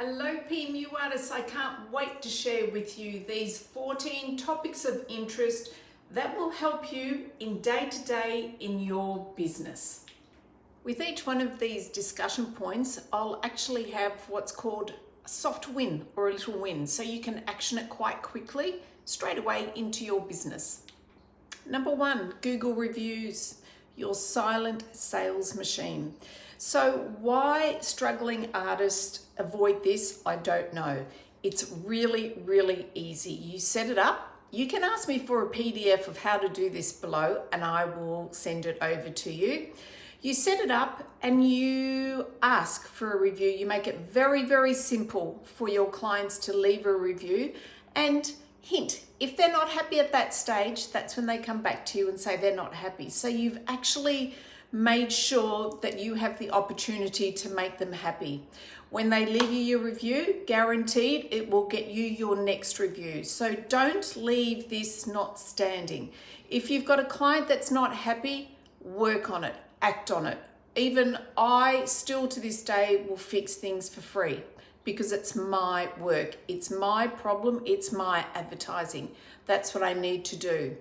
Hello PMU artists, I can't wait to share with you these 14 topics of interest that will help you in day-to-day in your business. With each one of these discussion points, I'll actually have what's called a soft win or a little win, so you can action it quite quickly, straight away into your business. Number one, Google reviews, your silent sales machine. So why struggling artists avoid this, I don't know. It's really, really easy. You set it up. You can ask me for a PDF of how to do this below and I will send it over to you. You set it up and you ask for a review. You make it very, very simple for your clients to leave a review. And hint, if they're not happy at that stage, that's when they come back to you and say they're not happy. So you've actually made sure that you have the opportunity to make them happy. When they leave you your review, guaranteed it will get you your next review. So don't leave this not standing. If you've got a client that's not happy, work on it, act on it. Even I still to this day will fix things for free because it's my work, it's my problem, it's my advertising. That's what I need to do.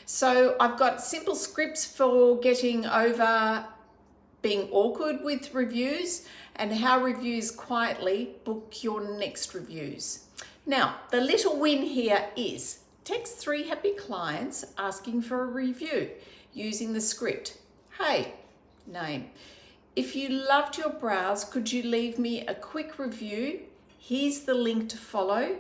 So I've got simple scripts for getting over being awkward with reviews and how reviews quietly book your next reviews. Now, the little win here is text 3 happy clients asking for a review using the script. Hey, name. If you loved your brows, could you leave me a quick review? Here's the link to follow.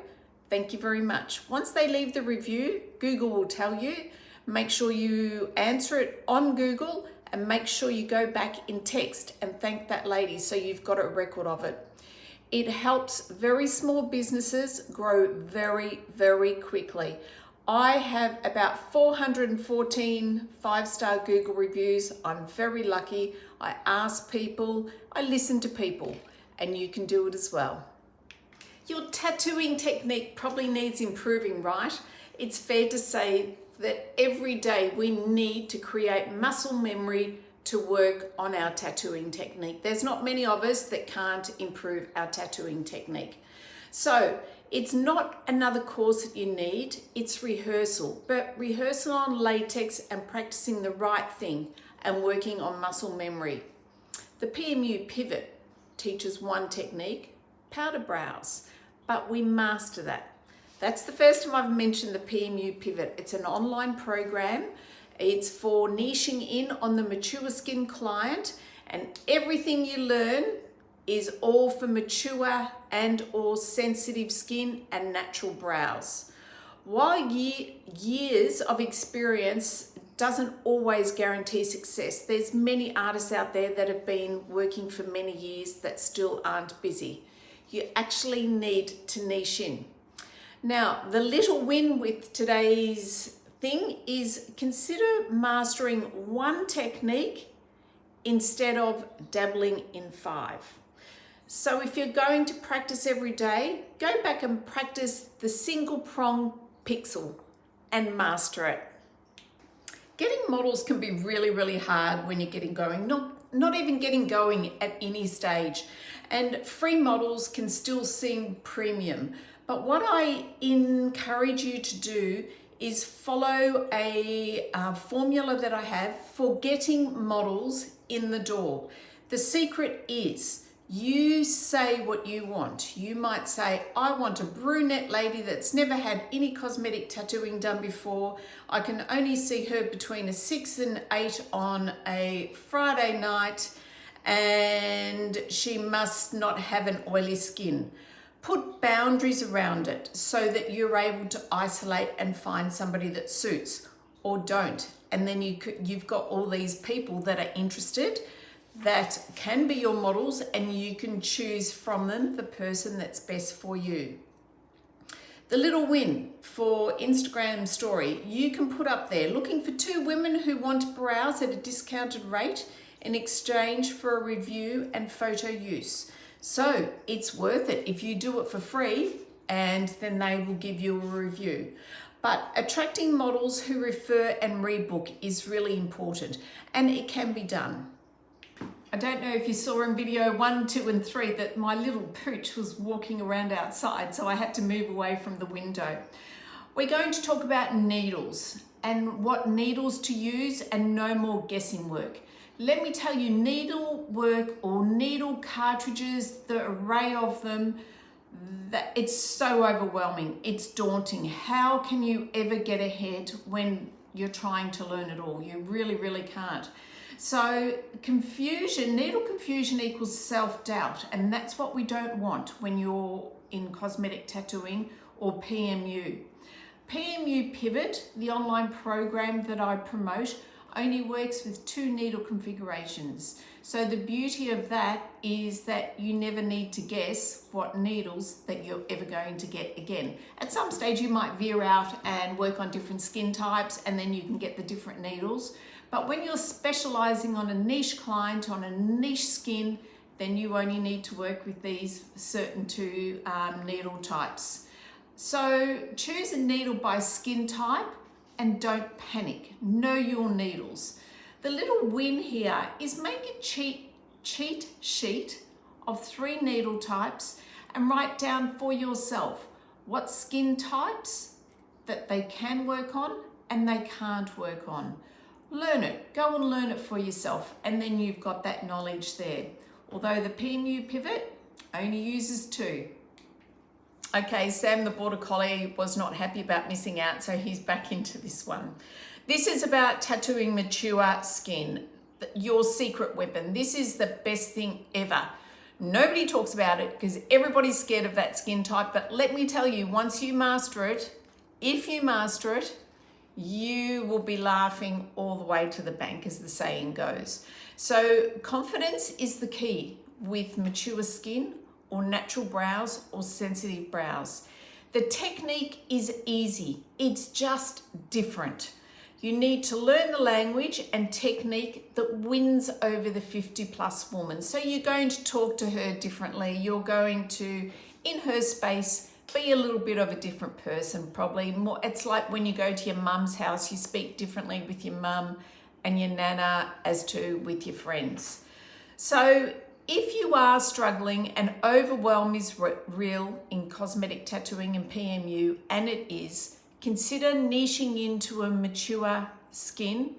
Thank you very much. Once they leave the review, Google will tell you. Make sure you answer it on Google and make sure you go back in text and thank that lady so you've got a record of it. It helps very small businesses grow very, very quickly. I have about 414 5-star Google reviews. I'm very lucky. I ask people, I listen to people, and you can do it as well. Your tattooing technique probably needs improving, right? It's fair to say that every day we need to create muscle memory to work on our tattooing technique. There's not many of us that can't improve our tattooing technique. So it's not another course that you need, it's rehearsal, but rehearsal on latex and practicing the right thing and working on muscle memory. The PMU pivot teaches one technique, powder brows, but we master that. That's the first time I've mentioned the PMU pivot. It's an online program. It's for niching in on the mature skin client, and everything you learn is all for mature and or sensitive skin and natural brows. While years of experience doesn't always guarantee success, there's many artists out there that have been working for many years that still aren't busy. You actually need to niche in. Now, the little win with today's thing is consider mastering one technique instead of dabbling in 5. So if you're going to practice every day, go back and practice the single prong pixel and master it. Getting models can be really, really hard when you're getting going, not even getting going at any stage. And free models can still seem premium. But what I encourage you to do is follow a formula that I have for getting models in the door. The secret is you say what you want. You might say, I want a brunette lady that's never had any cosmetic tattooing done before. I can only see her between a 6 and 8 on a Friday night, and she must not have an oily skin. Put boundaries around it so that you're able to isolate and find somebody that suits or don't. And then you've got all these people that are interested that can be your models, and you can choose from them the person that's best for you. The little win for Instagram story, you can put up there, looking for 2 women who want brows at a discounted rate in exchange for a review and photo use. So it's worth it if you do it for free, and then they will give you a review. But attracting models who refer and rebook is really important, and it can be done. I don't know if you saw in video 1, 2 and 3 that my little pooch was walking around outside, so I had to move away from the window. We're going to talk about needles and what needles to use and no more guessing work. Let me tell you, needle work or needle cartridges, the array of them, that it's so overwhelming, it's daunting. How can you ever get ahead when you're trying to learn it all? You really, really can't. So needle confusion equals self-doubt, and that's what we don't want when you're in cosmetic tattooing or PMU. PMU Pivot, the online program that I promote, only works with 2 needle configurations. So the beauty of that is that you never need to guess what needles that you're ever going to get again. At some stage you might veer out and work on different skin types, and then you can get the different needles. But when you're specializing on a niche client, on a niche skin, then you only need to work with these certain 2 needle types. So choose a needle by skin type and don't panic. Know your needles. The little win here is make a cheat sheet of 3 needle types and write down for yourself what skin types that they can work on and they can't work on. Learn it, go and learn it for yourself, and then you've got that knowledge there. Although the PMU Pivot only uses 2. Okay, Sam the Border Collie was not happy about missing out, so he's back into this one. This is about tattooing mature skin, your secret weapon. This is the best thing ever. Nobody talks about it because everybody's scared of that skin type, but let me tell you, once you master it, if you master it, you will be laughing all the way to the bank, as the saying goes. So confidence is the key with mature skin or natural brows or sensitive brows. The technique is easy, it's just different. You need to learn the language and technique that wins over the 50+ woman. So you're going to talk to her differently. You're going to, in her space, be a little bit of a different person, probably more. It's like when you go to your mum's house, you speak differently with your mum and your nana as to with your friends. So if you are struggling and overwhelm is real in cosmetic tattooing and PMU, and it is, consider niching into a mature skin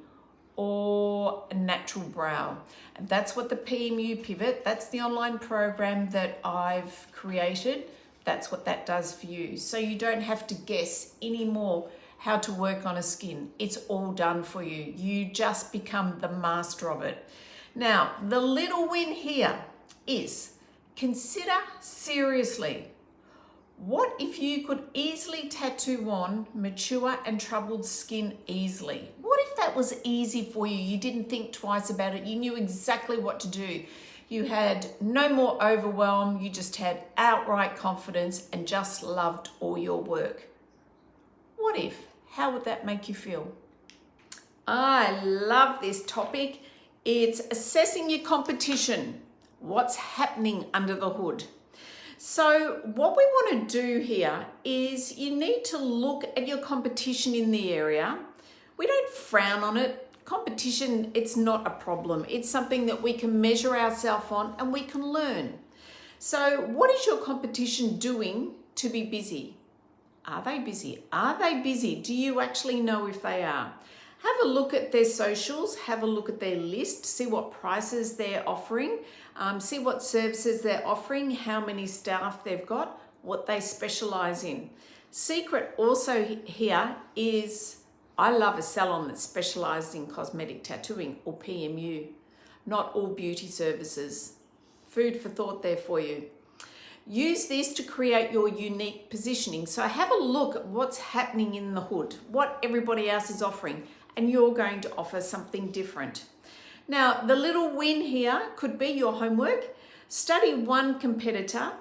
or a natural brow. And that's what the PMU Pivot, that's the online program that I've created. That's what that does for you. So you don't have to guess anymore how to work on a skin. It's all done for you. You just become the master of it. Now, the little win here is consider seriously, what if you could easily tattoo on mature and troubled skin easily? What if that was easy for you? You didn't think twice about it. You knew exactly what to do. You had no more overwhelm, you just had outright confidence and just loved all your work. What if? How would that make you feel? I love this topic. It's assessing your competition. What's happening under the hood? So what we want to do here is you need to look at your competition in the area. We don't frown on it. Competition, it's not a problem. It's something that we can measure ourselves on and we can learn. So what is your competition doing to be busy? Are they busy? Are they busy? Do you actually know if they are? Have a look at their socials, have a look at their list, see what prices they're offering, see what services they're offering, how many staff they've got, what they specialize in. Secret also here is, I love a salon that's specialized in cosmetic tattooing or PMU, not all beauty services. Food for thought there for you. Use this to create your unique positioning. So have a look at what's happening in the hood, what everybody else is offering, and you're going to offer something different. Now, the little win here could be your homework. Study one competitor,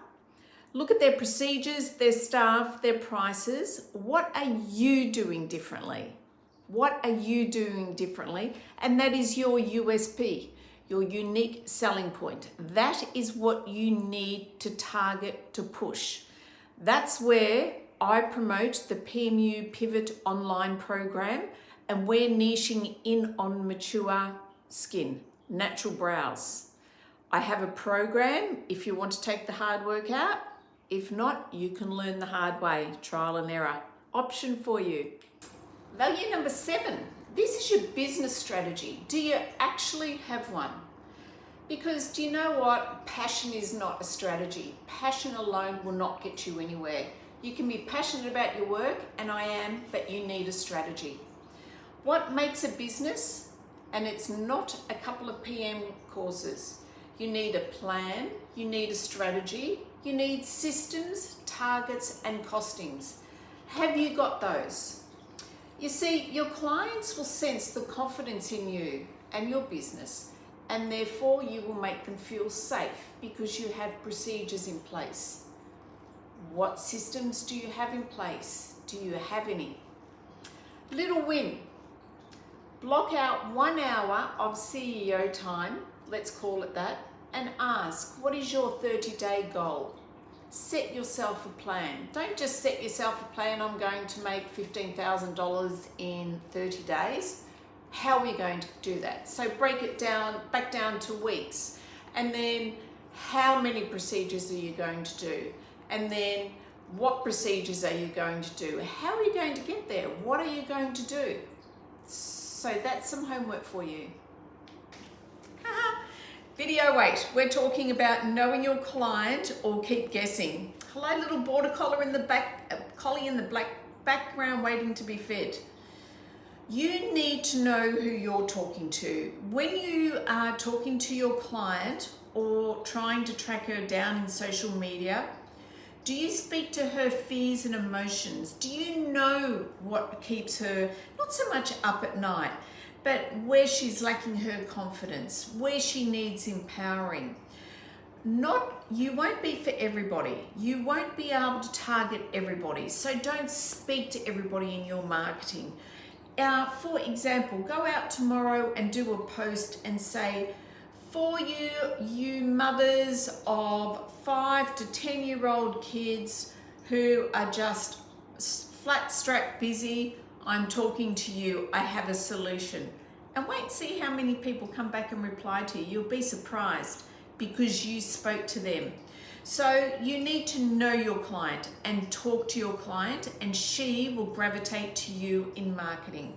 look at their procedures, their staff, their prices. What are you doing differently? What are you doing differently? And that is your USP, your unique selling point. That is what you need to target, to push. That's where I promote the PMU Pivot online program, and we're niching in on mature skin, natural brows. I have a program if you want to take the hard work out. If not, you can learn the hard way, trial and error. Option for you. Value number 7. This is your business strategy. Do you actually have one? Because do you know what? Passion is not a strategy. Passion alone will not get you anywhere. You can be passionate about your work, and I am, but you need a strategy. What makes a business? And it's not a couple of PM courses. You need a plan, you need a strategy, you need systems, targets, and costings. Have you got those? You see, your clients will sense the confidence in you and your business, and therefore you will make them feel safe because you have procedures in place. What systems do you have in place? Do you have any? Little win. Block out 1 hour of CEO time, let's call it that, and ask, what is your 30-day goal? Set yourself a plan. Don't just set yourself a plan, I'm going to make $15,000 in 30 days. How are we going to do that? So break it down, back down to weeks. And then how many procedures are you going to do? And then what procedures are you going to do? How are you going to get there? What are you going to do? So that's some homework for you. Video 8, we're talking about knowing your client or keep guessing. Hello, little border collie in the black background waiting to be fed. You need to know who you're talking to. When you are talking to your client or trying to track her down in social media, do you speak to her fears and emotions? Do you know what keeps her not so much up at night, but where she's lacking her confidence, where she needs empowering? You won't be for everybody. You won't be able to target everybody. So don't speak to everybody in your marketing. For example, go out tomorrow and do a post and say, for you mothers of 5 to 10-year-old kids who are just flat strap busy, I'm talking to you, I have a solution. And wait and see how many people come back and reply to you. You'll be surprised because you spoke to them. So you need to know your client and talk to your client, and she will gravitate to you in marketing.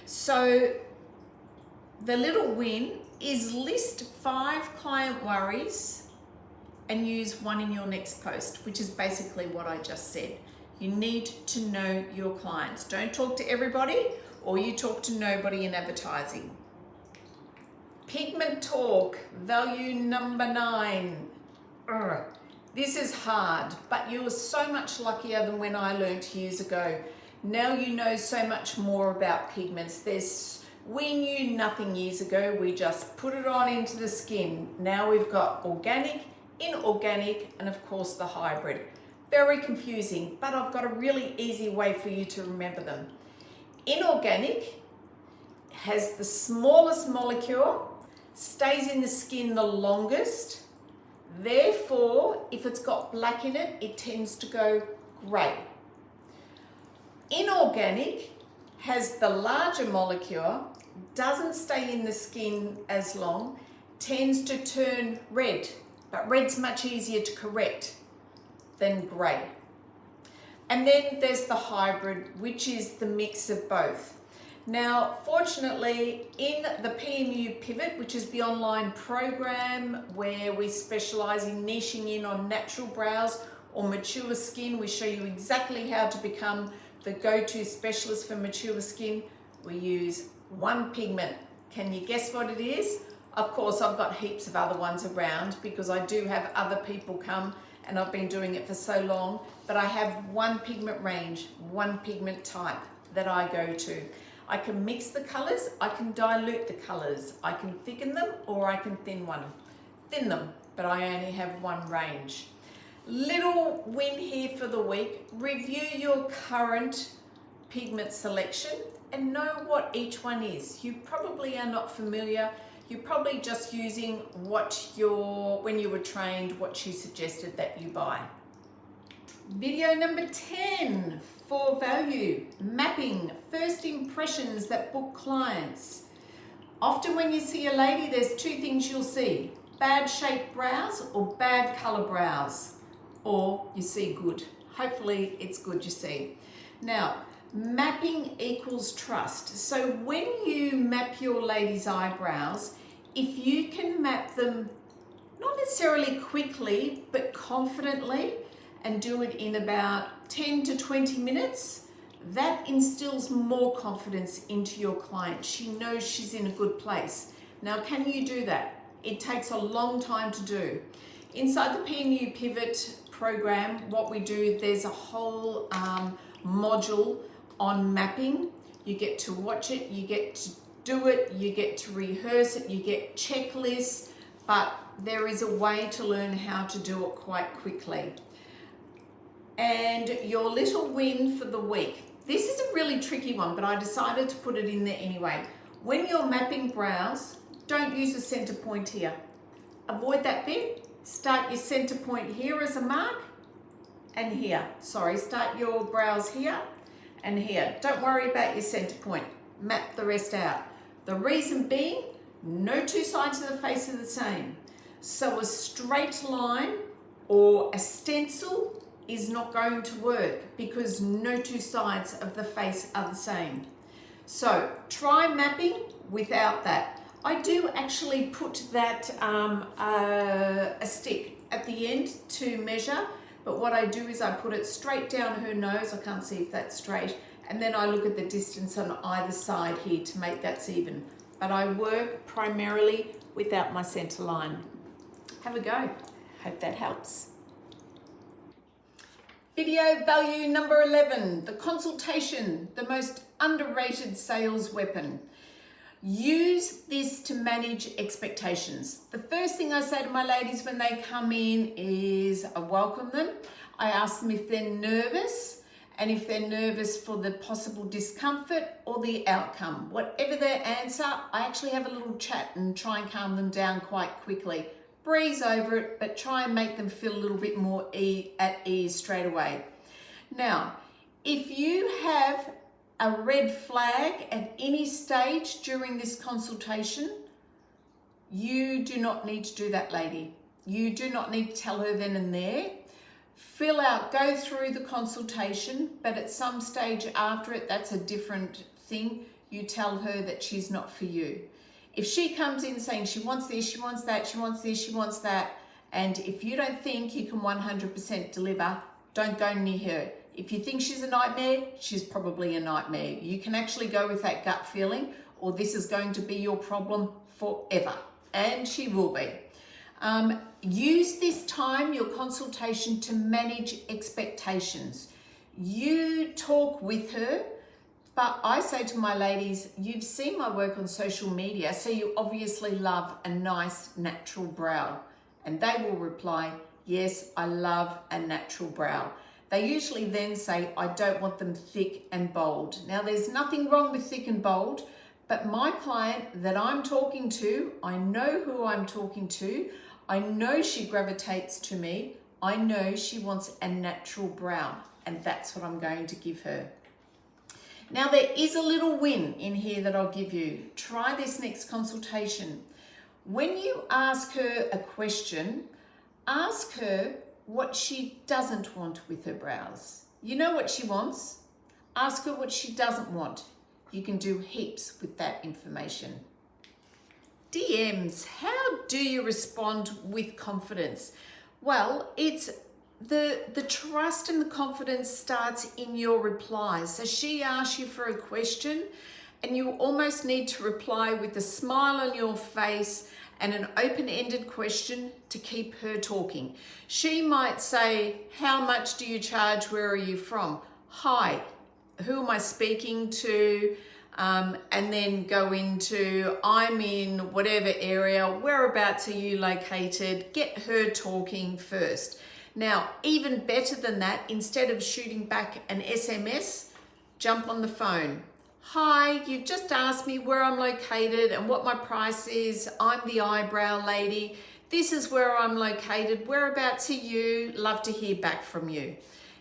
So the little win is list 5 client worries and use 1 in your next post, which is basically what I just said. You need to know your clients. Don't talk to everybody, or you talk to nobody in advertising. Pigment talk, value number 9. This is hard, but you are so much luckier than when I learnt years ago. Now you know so much more about pigments. We knew nothing years ago. We just put it on into the skin. Now we've got organic, inorganic, and of course the hybrid. Very confusing, but I've got a really easy way for you to remember them. Inorganic has the smallest molecule, stays in the skin the longest. Therefore, if it's got black in it, it tends to go grey. Inorganic has the larger molecule, doesn't stay in the skin as long, tends to turn red, but red's much easier to correct than grey. And then there's the hybrid, which is the mix of both. Now, fortunately, in the PMU Pivot, which is the online program where we specialise in niching in on natural brows or mature skin, we show you exactly how to become the go-to specialist for mature skin. We use 1 pigment. Can you guess what it is? Of course, I've got heaps of other ones around because I do have other people come, and I've been doing it for so long, but I have 1 pigment range, 1 pigment type that I go to. I can mix the colours, I can dilute the colours, I can thicken them, or I can thin them, but I only have 1 range. Little win here for the week, review your current pigment selection and know what each one is. You probably are not familiar. You're probably just using when you were trained, what she suggested that you buy. Video number 10 for value, mapping, first impressions that book clients. Often when you see a lady, there's 2 things you'll see. bad shaped brows or bad color brows, or you see good. Hopefully it's good you see. Now, mapping equals trust. So when you map your lady's eyebrows, if you can map them not necessarily quickly, but confidently, and do it in about 10 to 20 minutes, that instills more confidence into your client. She knows she's in a good place. Now, can you do that? It takes a long time to do. Inside the PMU Pivot program, what we do, there's a whole module on mapping. You get to watch it, you get to do it, you get to rehearse it, you get checklists, but there is a way to learn how to do it quite quickly. And your little win for the week. This is a really tricky one, but I decided to put it in there anyway. When you're mapping brows, don't use a center point here. Avoid that bit. Start your center point here as a mark, and here. Sorry, start your brows here and here. Don't worry about your center point. Map the rest out. The reason being, no two sides of the face are the same. So a straight line or a stencil is not going to work because no two sides of the face are the same. So try mapping without that. I do actually put that a stick at the end to measure, but what I do is I put it straight down her nose. I can't see if that's straight. And then I look at the distance on either side here to make that even. But I work primarily without my center line. Have a go. Hope that helps. Video value number 11, the consultation, the most underrated sales weapon. Use this to manage expectations. The first thing I say to my ladies when they come in is I welcome them. I ask them if they're nervous, and if they're nervous for the possible discomfort or the outcome. Whatever their answer, I actually have a little chat and try and calm them down quite quickly. Breeze over it, but try and make them feel a little bit more at ease straight away. Now, if you have a red flag at any stage during this consultation, you do not need to do that, lady. You do not need to tell her then and there. Go through the consultation, but at some stage after it, that's a different thing. You tell her that she's not for you. If she comes in saying she wants this, she wants that, she wants this, she wants that, and if you don't think you can 100% deliver, don't go near her. If you think she's a nightmare, she's probably a nightmare. You can actually go with that gut feeling, or this is going to be your problem forever, and she will be. Use this time, your consultation, to manage expectations. You talk with her, but I say to my ladies, you've seen my work on social media, so you obviously love a nice natural brow. And they will reply, yes, I love a natural brow. They usually then say, I don't want them thick and bold. Now, there's nothing wrong with thick and bold, but my client that I'm talking to, I know who I'm talking to. I know she gravitates to me. I know she wants a natural brow, and that's what I'm going to give her. Now, there is a little win in here that I'll give you. Try this next consultation. When you ask her a question, ask her what she doesn't want with her brows. You know what she wants. Ask her what she doesn't want. You can do heaps with that information. DMs, how do you respond with confidence? Well, it's the trust and the confidence starts in your replies. So she asks you for a question and you almost need to reply with a smile on your face and an open-ended question to keep her talking. She might say, how much do you charge? Where are you from? Hi, who am I speaking to? And then go into, I'm in whatever area, whereabouts are you located? Get her talking first. Now, even better than that, instead of shooting back an SMS, jump on the phone. Hi, you've just asked me where I'm located and what my price is. I'm the eyebrow lady. This is where I'm located. Whereabouts are you? Love to hear back from you.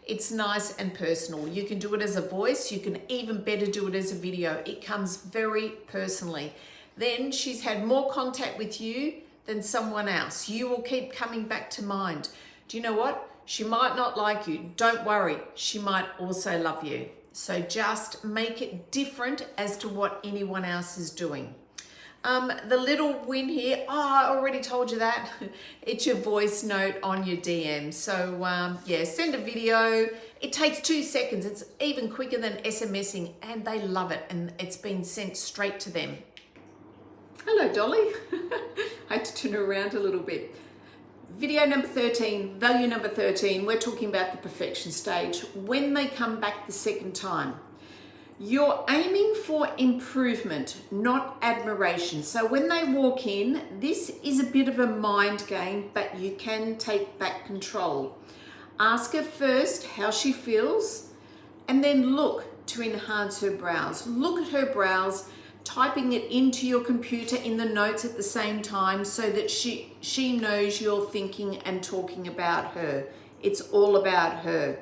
It's nice and personal. You can do it as a voice. You can even better do it as a video. It comes very personally. Then she's had more contact with you than someone else. You will keep coming back to mind. Do you know what? She might not like you. Don't worry. She might also love you. So just make it different as to what anyone else is doing. The little win here, I already told you that. It's your voice note on your DM. So yeah, send a video. It takes 2 seconds. It's even quicker than SMSing, and they love it, and it's been sent straight to them. Hello, Dolly. I had to turn her around a little bit. Video number 13, value number 13, we're talking about the perfection stage. When they come back the second time, you're aiming for improvement, not admiration. So when they walk in, this is a bit of a mind game, but you can take back control. Ask her first how she feels, and then look to enhance her brows. Look at her brows, typing it into your computer in the notes at the same time so that she knows you're thinking and talking about her. It's all about her.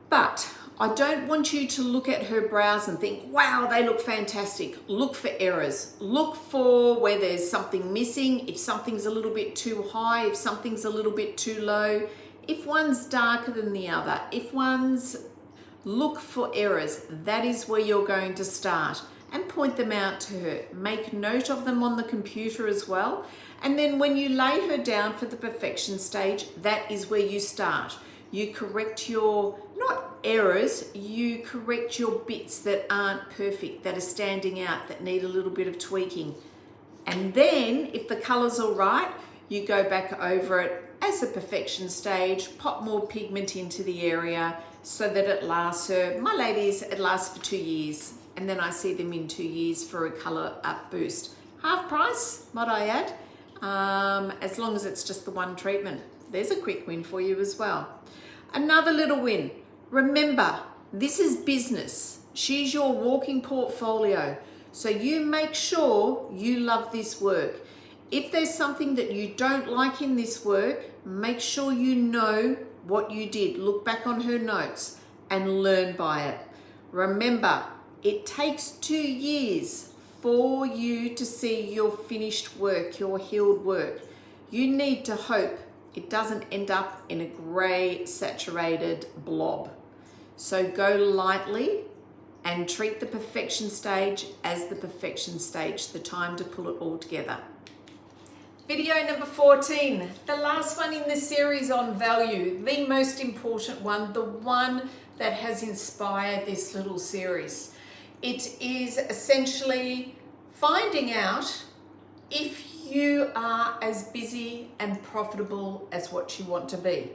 But I don't want you to look at her brows and think, wow, they look fantastic. Look for errors. Look for where there's something missing, if something's a little bit too high, if something's a little bit too low, if one's darker than the other, if one's... Look for errors. That is where you're going to start, and point them out to her. Make note of them on the computer as well. And then when you lay her down for the perfection stage, that is where you start. You correct your, not errors, you correct your bits that aren't perfect, that are standing out, that need a little bit of tweaking. And then if the color's all right, you go back over it as a perfection stage, pop more pigment into the area so that it lasts her. My ladies, it lasts for 2 years. And then I see them in 2 years for a color up boost. Half price, might I add, as long as it's just the one treatment. There's a quick win for you as well. Another little win. Remember, this is business. She's your walking portfolio. So you make sure you love this work. If there's something that you don't like in this work, make sure you know what you did. Look back on her notes and learn by it. Remember, it takes 2 years for you to see your finished work, your healed work. You need to hope it doesn't end up in a grey, saturated blob. So go lightly and treat the perfection stage as the perfection stage, the time to pull it all together. Video number 14, the last one in the series on value, the most important one, the one that has inspired this little series. It is essentially finding out if you are as busy and profitable as what you want to be.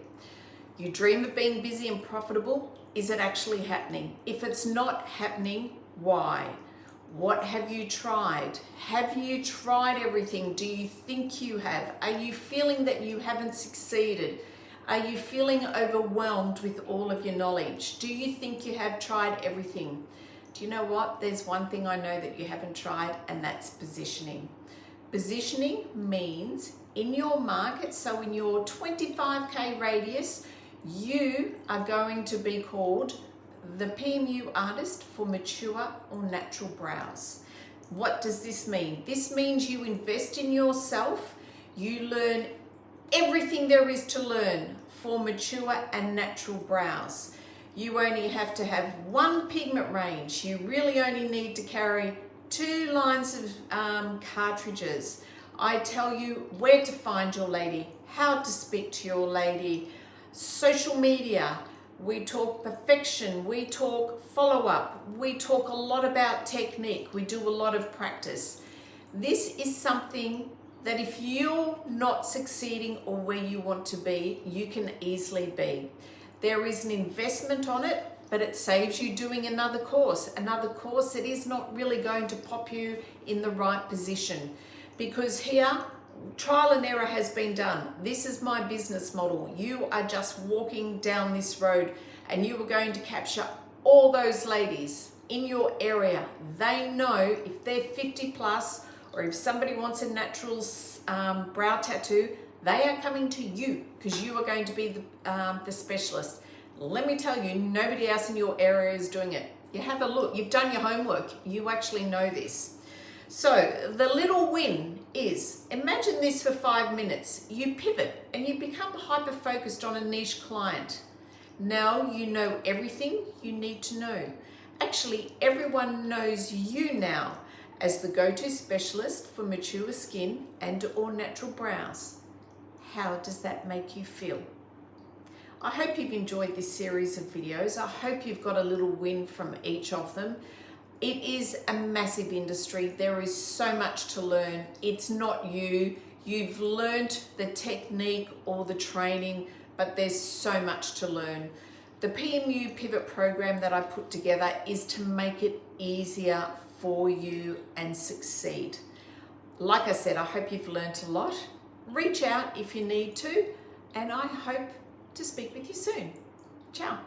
You dream of being busy and profitable. Is it actually happening? If it's not happening, why? What have you tried? Have you tried everything? Do you think you have? Are you feeling that you haven't succeeded? Are you feeling overwhelmed with all of your knowledge? Do you think you have tried everything? Do you know what? There's one thing I know that you haven't tried, and that's positioning. Positioning means in your market, so in your 25K radius, you are going to be called the PMU artist for mature or natural brows. What does this mean? This means you invest in yourself, you learn everything there is to learn for mature and natural brows. You only have to have one pigment range. You really only need to carry 2 lines of cartridges. I tell you where to find your lady, how to speak to your lady, social media. We talk perfection, we talk follow-up, we talk a lot about technique, we do a lot of practice. This is something that if you're not succeeding or where you want to be, you can easily be. There is an investment on it, but it saves you doing another course. Another course that is not really going to pop you in the right position. Because here, trial and error has been done. This is my business model. You are just walking down this road and you are going to capture all those ladies in your area. They know if they're 50 plus or if somebody wants a natural brow tattoo, they are coming to you because you are going to be the specialist. Let me tell you, nobody else in your area is doing it. You have a look, you've done your homework, you actually know this. So the little win is, imagine this for 5 minutes. You pivot and you become hyper-focused on a niche client. Now you know everything you need to know. Actually, everyone knows you now as the go-to specialist for mature skin and or natural brows. How does that make you feel? I hope you've enjoyed this series of videos. I hope you've got a little win from each of them. It is a massive industry. There is so much to learn. It's not you. You've learnt the technique or the training, but there's so much to learn. The PMU Pivot program that I put together is to make it easier for you and succeed. Like I said, I hope you've learnt a lot. Reach out if you need to, and I hope to speak with you soon. Ciao.